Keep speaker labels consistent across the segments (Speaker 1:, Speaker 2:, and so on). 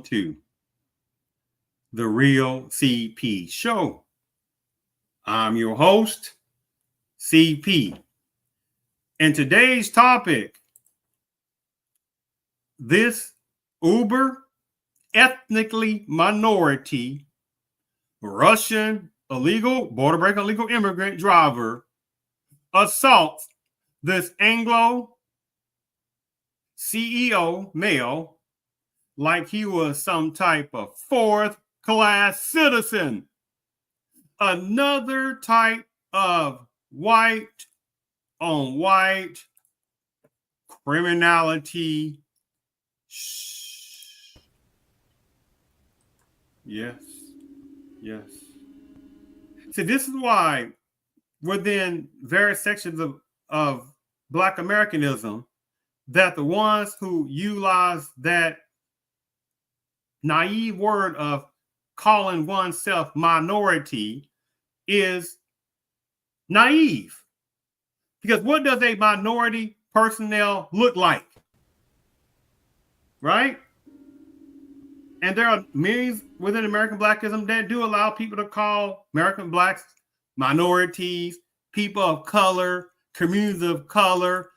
Speaker 1: to The Real CP Show. I'm your host, CP. And today's topic, this Uber ethnically minority Russian border breaker illegal immigrant driver assaults this Anglo CEO Male like he was some type of fourth-class citizen. Another type of white on white criminality. Yes. See, this is why within various sections of Black Americanism, that the ones who utilize that naive word of calling oneself minority is naive. Because what does a minority personnel look like? Right? And there are millions within American Blackism that do allow people to call American Blacks minorities, people of color, communities of color,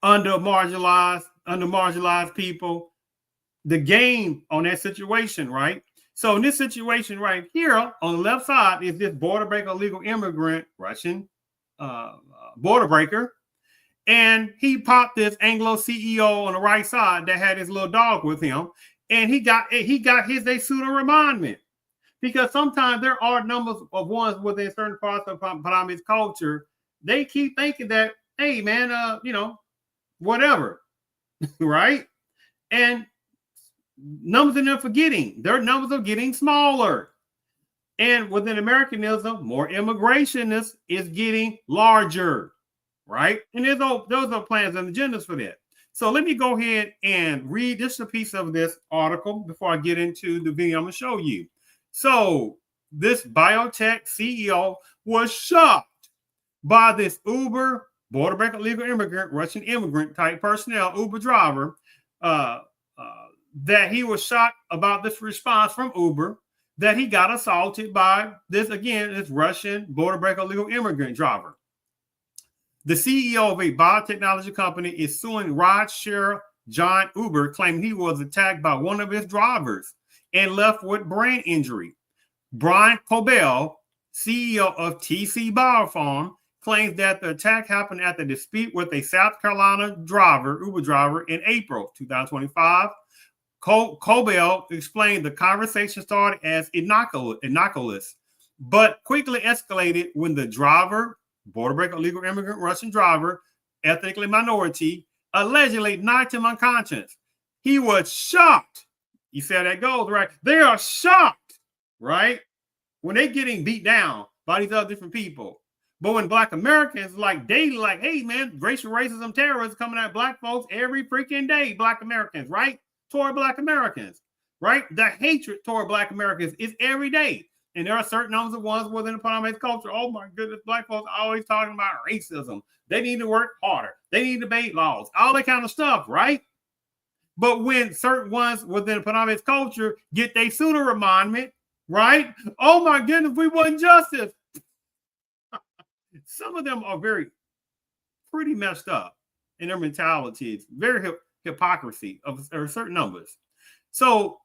Speaker 1: under marginalized people. The game on that situation, right? So in this situation right here, on the left side is this border breaker, illegal immigrant, Russian border breaker. And he popped this Anglo CEO on the right side that had his little dog with him. And he got his they pseudo remindment. Because sometimes there are numbers of ones within certain parts of Panamanian culture. They keep thinking that, hey man, whatever. Right? And numbers in them forgetting. Their numbers are getting smaller. And within Americanism, more immigrationists is getting larger. Right? And those are plans and agendas for that. So let me go ahead and read just a piece of this article before I get into the video I'm going to show you. So this biotech CEO was shocked by this Uber border breaker illegal immigrant, Russian immigrant type personnel, Uber driver, that he was shocked about this response from Uber, that he got assaulted by this Russian border breaker illegal immigrant driver. The CEO of a biotechnology company is suing rideshare giant Uber, claiming he was attacked by one of his drivers and left with brain injury. Brian Cobell, CEO of TC Biofarm, claims that the attack happened after a dispute with a South Carolina Uber driver in April 2025. Cobell explained the conversation started as innocuous, but quickly escalated when the driver, border breaker, illegal immigrant, Russian driver, ethnically minority, allegedly knocked him unconscious. He was shocked. You see how that goes, right? They are shocked, right? When they're getting beat down by these other different people. But when Black Americans hey man, racial racism terrorists coming at Black folks every freaking day, Black Americans, right? Toward Black Americans, right? The hatred toward Black Americans is every day. And there are certain numbers of ones within the Panamanian culture. Oh my goodness, Black folks are always talking about racism. They need to work harder. They need to debate laws, all that kind of stuff, right? But when certain ones within the Panamanian culture get their pseudo remindment, right? Oh my goodness, we want justice. Some of them are pretty messed up in their mentalities, very hypocrisy of certain numbers. So,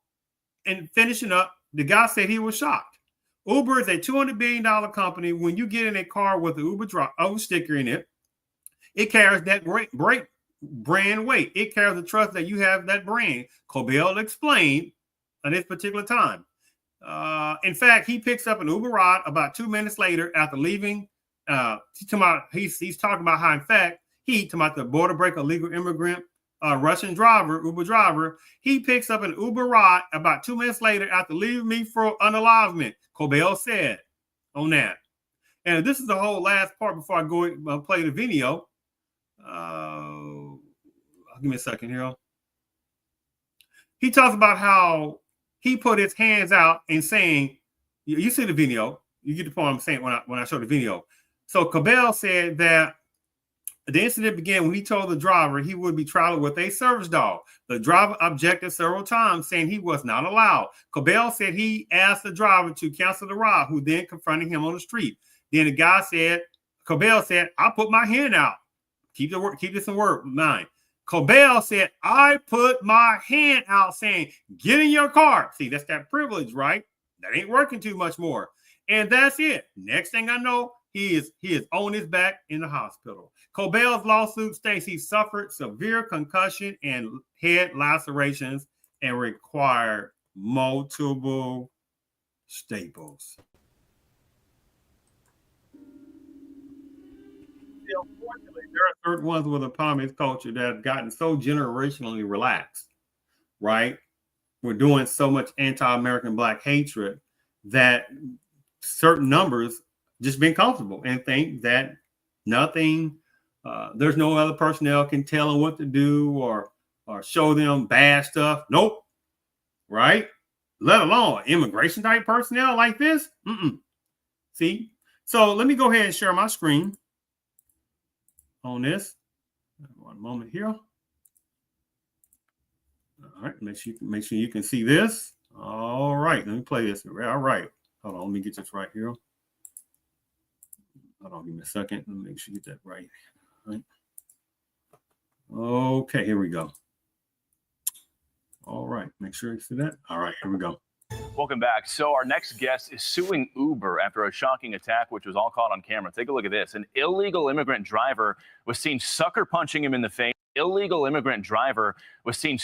Speaker 1: and finishing up, the guy said he was shocked. Uber is a $200 billion company. When you get in a car with an Uber sticker in it, it carries that great brand weight. It carries the trust that you have that brand. Cobell explained at this particular time. In fact, he picks up an Uber ride about 2 minutes later after leaving. He's talking about how, in fact, talking about the border breaker illegal immigrant Russian driver, Uber driver. He picks up an Uber ride about 2 minutes later after leaving me for unalivement, Cobell said on that. And this is the whole last part before I go play the video. Give me a second here. He talks about how he put his hands out and saying, you see the video, you get the point I'm saying when I show the video. So Cobell said that The incident began when he told the driver he would be traveling with a service dog. The driver objected several times, saying he was not allowed. Cabell said he asked the driver to cancel the ride, who then confronted him on the street. Then the guy said, Cabell said, I put my hand out. Keep this in word mind. Cabell said, I put my hand out saying, get in your car. See, that's that privilege, right? That ain't working too much more. And that's it. Next thing I know, he is on his back in the hospital. Cabell's lawsuit states he suffered severe concussion and head lacerations and required multiple staples. Unfortunately, there are certain ones with a polyamorous culture that have gotten so generationally relaxed, right? We're doing so much anti-American Black hatred that certain numbers just been comfortable and think that nothing, there's no other personnel can tell them what to do or show them bad stuff. Nope. Right? Let alone immigration type personnel like this. See? So let me go ahead and share my screen on this. One moment here. All right, make sure you can see this. All right, let me play this. All right. Hold on, let me get this right here. Hold on, give me a second. Let me make sure you get that right. All right. Okay, here we go. All right, make sure you see that. All right, here we go.
Speaker 2: Welcome back. So our next guest is suing Uber after a shocking attack, which was all caught on camera. Take a look at this. An illegal immigrant driver was seen sucker punching him in the face. Illegal immigrant driver was seen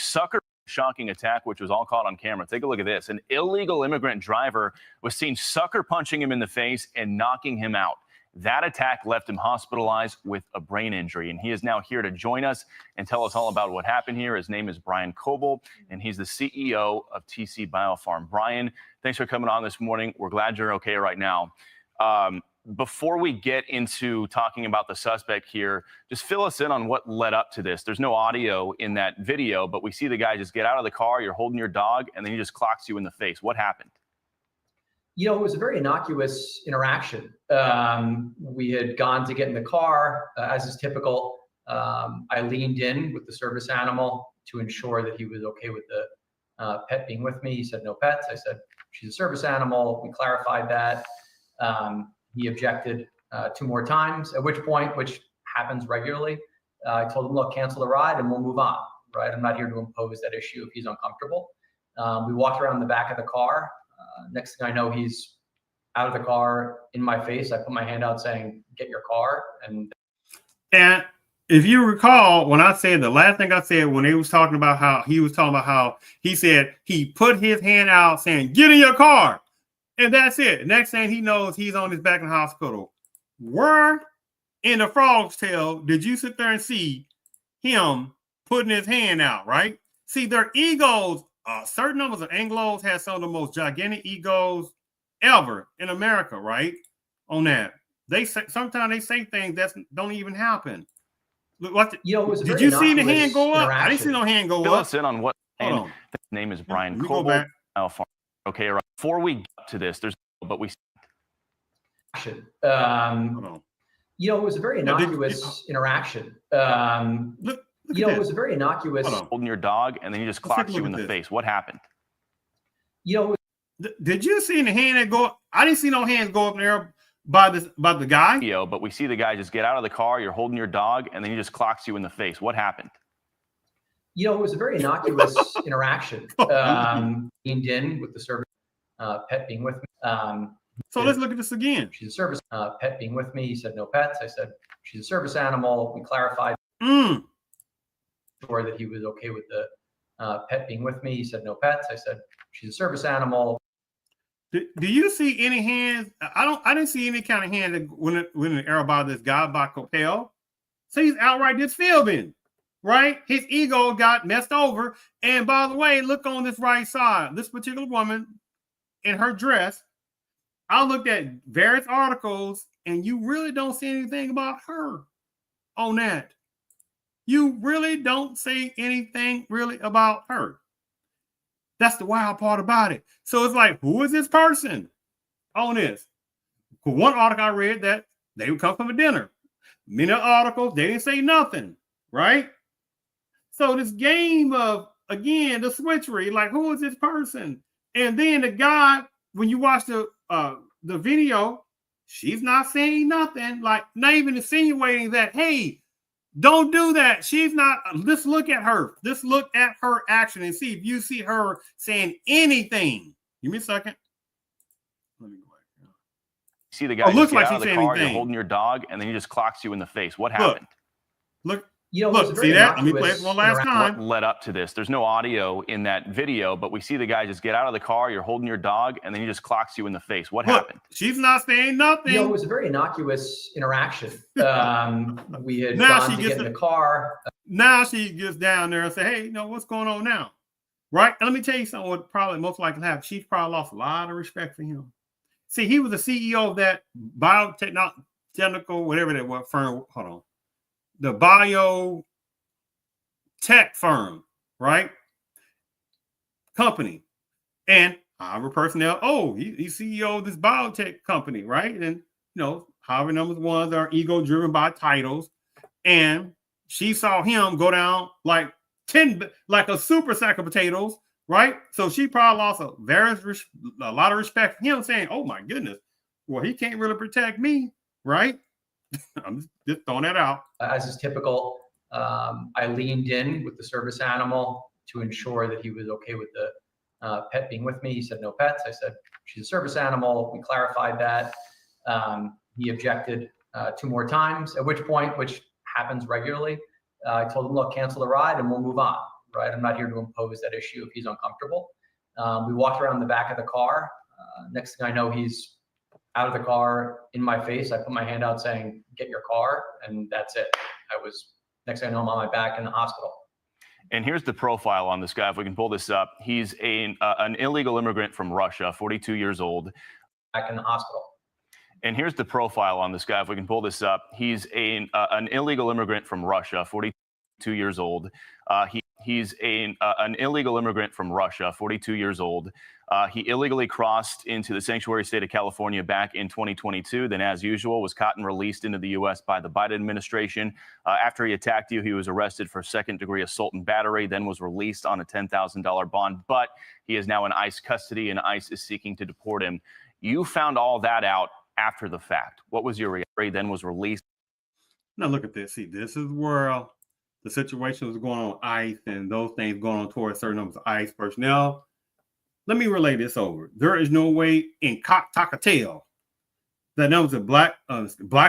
Speaker 2: shocking attack, which was all caught on camera. Take a look at this. An illegal immigrant driver was seen sucker punching him in the face and knocking him out. That attack left him hospitalized with a brain injury, and he is now here to join us and tell us all about what happened here. His name is Brian Coble, and he's the CEO of TC Biofarm. Brian, thanks for coming on this morning. We're glad you're okay right now. Before we get into talking about the suspect here, just fill us in on what led up to this. There's no audio in that video, but we see the guy just get out of the car, you're holding your dog, and then he just clocks you in the face. What happened?
Speaker 3: You know, it was a very innocuous interaction. We had gone to get in the car, as is typical. I leaned in with the service animal to ensure that he was okay with the pet being with me. He said, no pets. I said, she's a service animal. We clarified that. He objected 2 more times, at which point, which happens regularly, I told him, look, cancel the ride and we'll move on, right? I'm not here to impose that issue if he's uncomfortable. We walked around the back of the car. Next thing I know, he's out of the car in my face. I put my hand out saying, get your car. And
Speaker 1: if you recall, when I said the last thing I said, when he was talking about how he said he put his hand out saying, get in your car. And that's it. Next thing he knows, he's on his back in the hospital. Where in the frog's tail did you sit there and see him putting his hand out, right? See, their egos, certain numbers of Anglos have some of the most gigantic egos ever in America, right? On that. They say, sometimes they say things that don't even happen. Look, did you see the hand go up? I didn't see no hand go up.
Speaker 2: Fill us in on what name. His name is Brian Coble. Okay, right. Before we get to this, but we.
Speaker 3: You know, it was a very innocuous interaction. It was a very innocuous.
Speaker 2: Holding your dog, and then he just clocks you in the face. What happened?
Speaker 3: You know,
Speaker 1: did you see the hand that go up? I didn't see no hands go up there by the guy.
Speaker 2: But we see the guy just get out of the car. You're holding your dog, and then he just clocks you in the face. What happened?
Speaker 3: You know, it was a very innocuous interaction. Leaned in with the service pet being with me.
Speaker 1: So let's look at this again.
Speaker 3: She's a service pet being with me. He said no pets. I said she's a service animal. We clarified sure that he was okay with the pet being with me. He said no pets. I said she's a service animal.
Speaker 1: Do you see any hands? I didn't see any kind of hand that went in the air by this guy by Coppell. So he's outright disfilled, right? His ego got messed over. And by the way, look on this right side. This particular woman in her dress, I looked at various articles and you really don't see anything about her on that. You really don't see anything really about her. That's the wild part about it. So it's like, who is this person on this? For one article I read that they would come from a dinner. Many articles, they didn't say nothing, right? So this game of, again, the switchery, like, who is this person? And then the guy, when you watch the video, she's not saying nothing, like not even insinuating that, hey, don't do that. She's not. Let's look at her. Let's look at her action and see if you see her saying anything. Give me a second. Let me go ahead.
Speaker 2: See the guy
Speaker 1: looks
Speaker 2: get
Speaker 1: like
Speaker 2: out of
Speaker 1: she's
Speaker 2: the
Speaker 1: saying
Speaker 2: car, you're
Speaker 1: anything.
Speaker 2: holding your dog, and then he just clocks you in the face. What happened?
Speaker 1: Look.
Speaker 3: You know,
Speaker 1: Look, see that? Let me play it one last time.
Speaker 2: What led up to this? There's no audio in that video, but we see the guy just get out of the car, you're holding your dog, and then he just clocks you in the face. What happened?
Speaker 1: She's not saying nothing.
Speaker 3: You know, it was a very innocuous interaction. We had
Speaker 1: Now
Speaker 3: gone to get in the car.
Speaker 1: Now she gets down there and say, hey, you know, what's going on now? Right? And let me tell you something what probably most likely happened. She's probably lost a lot of respect for him. See, he was the CEO of that biotechnical, whatever that was, firm. Hold on. The biotech firm, right? Company. And however personnel, he's CEO of this biotech company, right? And, you know, however numbers ones are ego driven by titles. And she saw him go down like a super sack of potatoes, right? So she probably lost a lot of respect for him, saying, oh my goodness, well, he can't really protect me, right? I'm just throwing that out.
Speaker 3: As is typical, I leaned in with the service animal to ensure that he was okay with the pet being with me. He said no pets. I said she's a service animal. We clarified that. He objected 2 more times, at which point, which happens regularly, I told him, look, cancel the ride and we'll move on, right? I'm not here to impose that issue if he's uncomfortable. We walked around the back of the car. Next thing I know, he's out of the car in my face. I put my hand out saying, get your car. And that's it. Next thing I know, I'm on my back in the hospital.
Speaker 2: And here's the profile on this guy. If we can pull this up, he's an illegal immigrant from Russia, 42 years old.
Speaker 3: Back in the hospital.
Speaker 2: And here's the profile on this guy. If we can pull this up, he's an illegal immigrant from Russia, 42 years old. He's an illegal immigrant from Russia, 42 years old. He illegally crossed into the sanctuary state of California back in 2022. Then, as usual, was caught and released into the U.S. by the Biden administration. After he attacked you, he was arrested for second-degree assault and battery, then was released on a $10,000 bond. But he is now in ICE custody, and ICE is seeking to deport him. You found all that out after the fact. What was your reaction? Then was released.
Speaker 1: Now look at this. See, this is where the situation was going on ICE and those things going on towards certain numbers of ICE personnel. Let me relay this over. There is no way in cock-tail that numbers of Black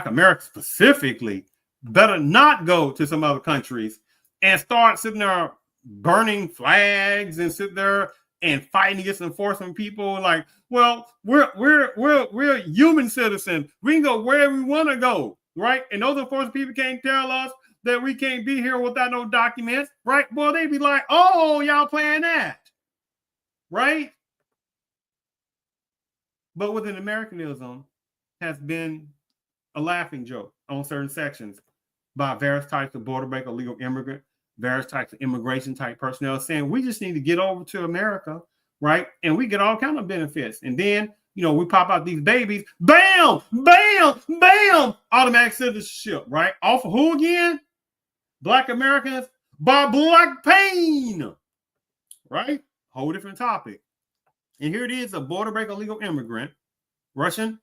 Speaker 1: Americans specifically better not go to some other countries and start sitting there burning flags and sit there and fighting against enforcement people. Like, well, we're human citizens. We can go wherever we want to go, right? And those enforcement people can't tell us that we can't be here without no documents, right? Well, they'd be like, oh, y'all playing that, right? But within Americanism has been a laughing joke on certain sections by various types of border break, illegal immigrant, various types of immigration type personnel saying we just need to get over to America, right? And we get all kinds of benefits. And then, you know, we pop out these babies, bam, bam, bam, automatic citizenship, right? Off of who again? Black Americans by black pain, right? Whole different topic. And here it is, a border break illegal immigrant, Russian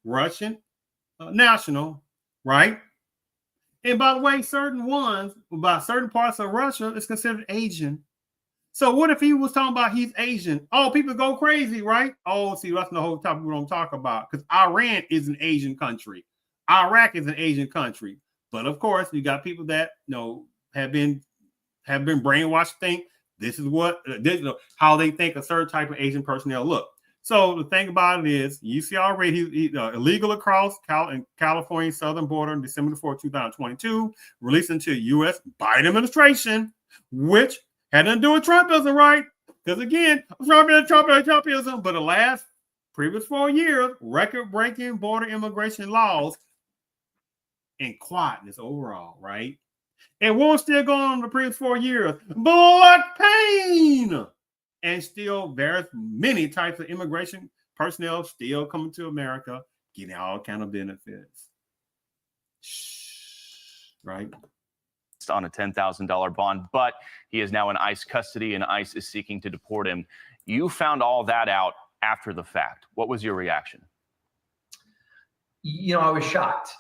Speaker 1: national, right? And by the way, certain ones, by certain parts of Russia, is considered Asian. So what if he was talking about he's Asian? Oh, people go crazy, right? Oh, see, that's the whole topic we don't talk about because Iran is an Asian country. Iraq is an Asian country. But of course, you got people that, you know, have been brainwashed to think this is what, how they think a certain type of Asian personnel look. So the thing about it is, you see already, he's illegal across California southern border on December 4, 2022, released into U.S. Biden administration, which had nothing to do with Trumpism, right? Because again, Trumpism, but the previous 4 years, record-breaking border immigration laws and quietness overall, right? And what was still going on in the previous 4 years? Black pain! And still, there's many types of immigration personnel still coming to America, getting all kind of benefits. Shh. right?
Speaker 2: On a $10,000 bond, but he is now in ICE custody and ICE is seeking to deport him. You found all that out after the fact. What was your reaction?
Speaker 3: You know, I was shocked.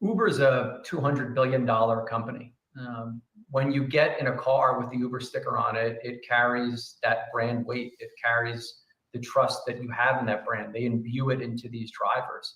Speaker 3: Uber is a $200 billion company. When you get in a car with the Uber sticker on it, it carries that brand weight. It carries the trust that you have in that brand. They imbue it into these drivers.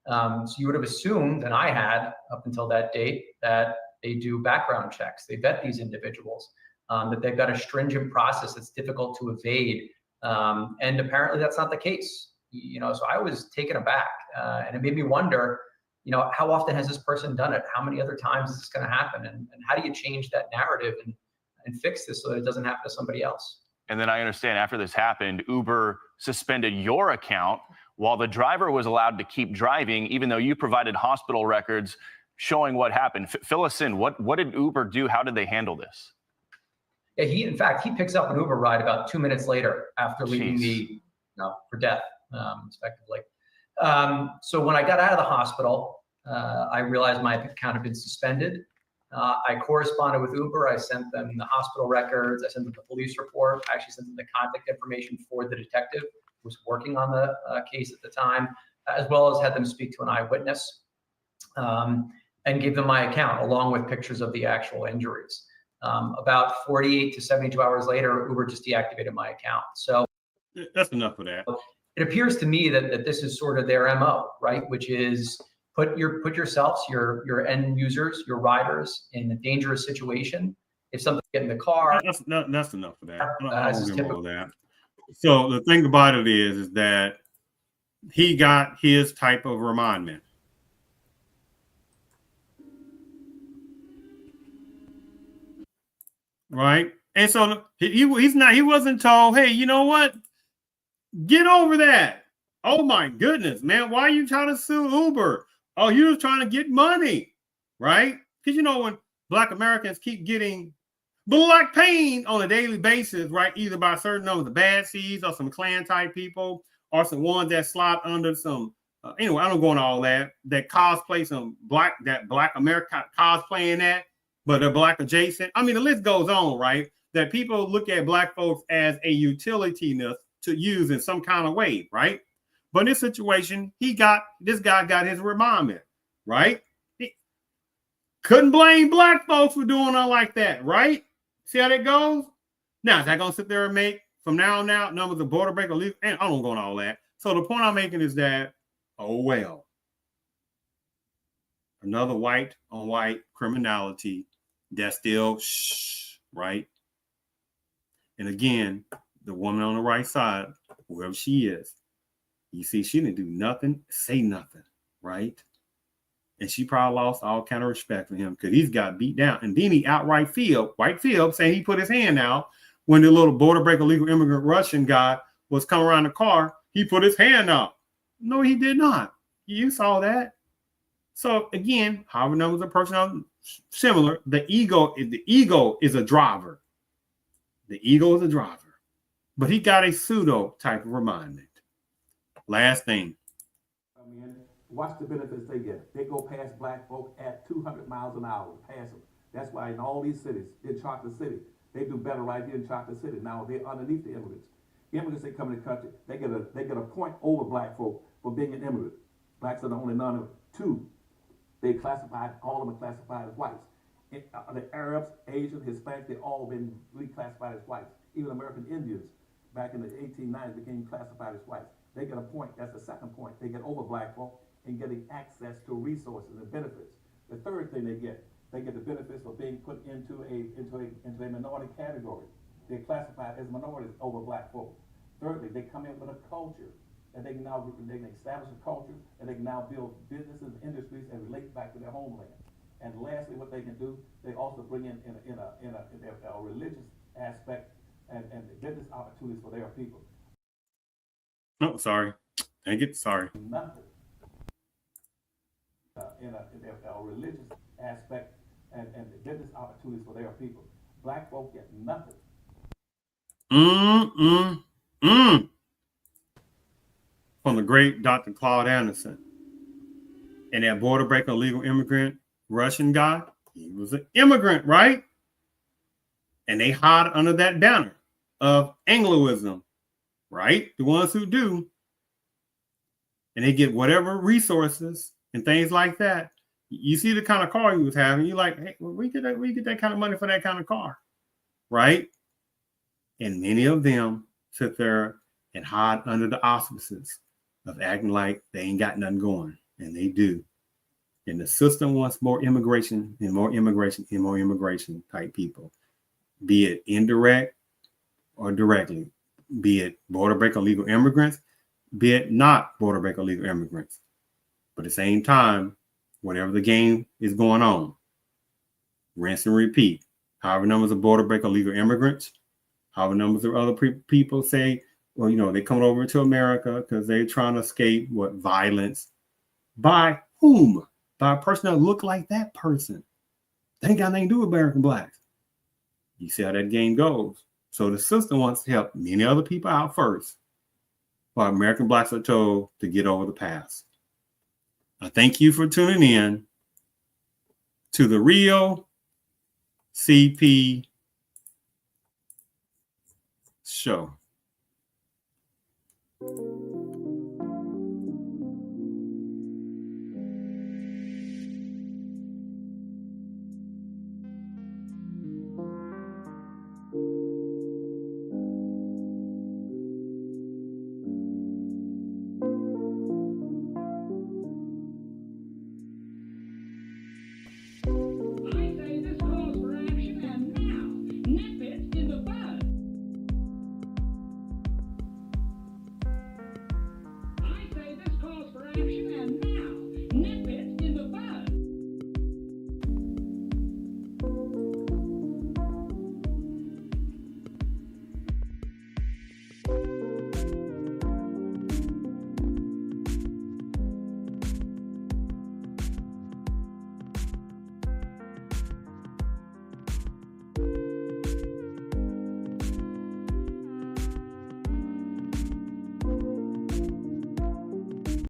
Speaker 3: So you would have assumed, and I had up until that date, that they do background checks. They vet these individuals, that they've got a stringent process that's difficult to evade. And apparently that's not the case. You know, so I was taken aback, and it made me wonder, you know, how often has this person done it? How many other times is this going to happen? And how do you change that narrative and fix this so that it doesn't happen to somebody else?
Speaker 2: And then I understand after this happened, Uber suspended your account while the driver was allowed to keep driving, even though you provided hospital records showing what happened. Fill us in. What did Uber do? How did they handle this?
Speaker 3: Yeah, in fact, he picks up an Uber ride about 2 minutes later after leaving me, for death, respectively. So when I got out of the hospital, I realized my account had been suspended. I corresponded with Uber. I sent them the hospital records. I sent them the police report. I actually sent them the contact information for the detective who was working on the case at the time, as well as had them speak to an eyewitness, and gave them my account along with pictures of the actual injuries. About 48 to 72 hours later, Uber just deactivated my account. So
Speaker 1: that's enough of that.
Speaker 3: It appears to me that this is sort of their MO, right? Which is put yourselves, your end users, your riders in a dangerous situation. If something get in the car,
Speaker 1: that's enough of that.
Speaker 3: I don't
Speaker 1: typical. That. So the thing about it is that he got his type of remindment. Right. And so he wasn't told, hey, you know what? Get over that. Oh my goodness, man. Why are you trying to sue Uber? Oh, you're trying to get money, right? Because you know, when Black Americans keep getting black pain on a daily basis, right? Either by certain numbers of bad seeds or some Klan type people or some ones that slide under some anyway, I don't go into all that cosplay some black America cosplaying that, but they're black adjacent. I mean, the list goes on, right? That people look at black folks as a utility-ness to use in some kind of way, right? But in this situation, this guy got his remindment, right? He couldn't blame black folks for doing it like that, right? See how that goes? Now, is that going to sit there and make, from now on out, numbers of border break or legal? And I don't go into all that. So the point I'm making is that, oh, well, another white on white criminality that's still right? And again, the woman on the right side, whoever she is, you see, she didn't do nothing, say nothing, right? And she probably lost all kind of respect for him because he's got beat down. And then he outright White Field, saying he put his hand out when the little border break illegal immigrant Russian guy was coming around the car. He put his hand out. No, he did not. You saw that. So again, however numbers of personnel similar, the ego is a driver. The ego is a driver. But he got a pseudo type of remindment. Last thing.
Speaker 4: I mean, watch the benefits they get. They go past black folk at 200 miles an hour, pass them. That's why in all these cities, in Chocolate City, they do better right here in Chocolate City. Now they're underneath the immigrants. The immigrants that come in the country, they get a point over black folk for being an immigrant. Blacks are the only none of two. They classified, all of them are classified as whites. The Arabs, Asians, Hispanics, they've all been reclassified as whites. Even American Indians back in the 1890s became classified as whites. They get a point. That's the second point. They get over black folk in getting access to resources and benefits. The third thing they get the benefits of being put into a minority category. They're classified as minorities over black folk. Thirdly, they come in with a culture, and they can establish a culture, and they can now build businesses, industries, and relate back to their homeland. And lastly, what they can do, they also bring in a religious aspect and business opportunities for their people.
Speaker 1: Oh, sorry. Dang it. Sorry.
Speaker 4: Nothing. In a religious aspect and business opportunities for their people. Black folk get nothing.
Speaker 1: From the great Dr. Claude Anderson. And that border break illegal immigrant Russian guy, he was an immigrant, right? And they hide under that banner of Angloism, right? The ones who do. And they get whatever resources and things like that. You see the kind of car he was having, you're like, hey, well, we get that kind of money for that kind of car, right? And many of them sit there and hide under the auspices of acting like they ain't got nothing going, and they do. And the system wants more immigration and more immigration and more immigration type people, be it indirect or directly, be it border break illegal immigrants, be it not border break illegal immigrants. But at the same time, whatever the game is going on, rinse and repeat. However numbers of border break illegal immigrants, however numbers of other people say, well, you know, they come over to America because they're trying to escape what violence. By whom? By a person that look like that person. They ain't got nothing to do with American blacks. You see how that game goes. So the system wants to help many other people out first, while American blacks are told to get over the past. I thank you for tuning in to the Real CP Show.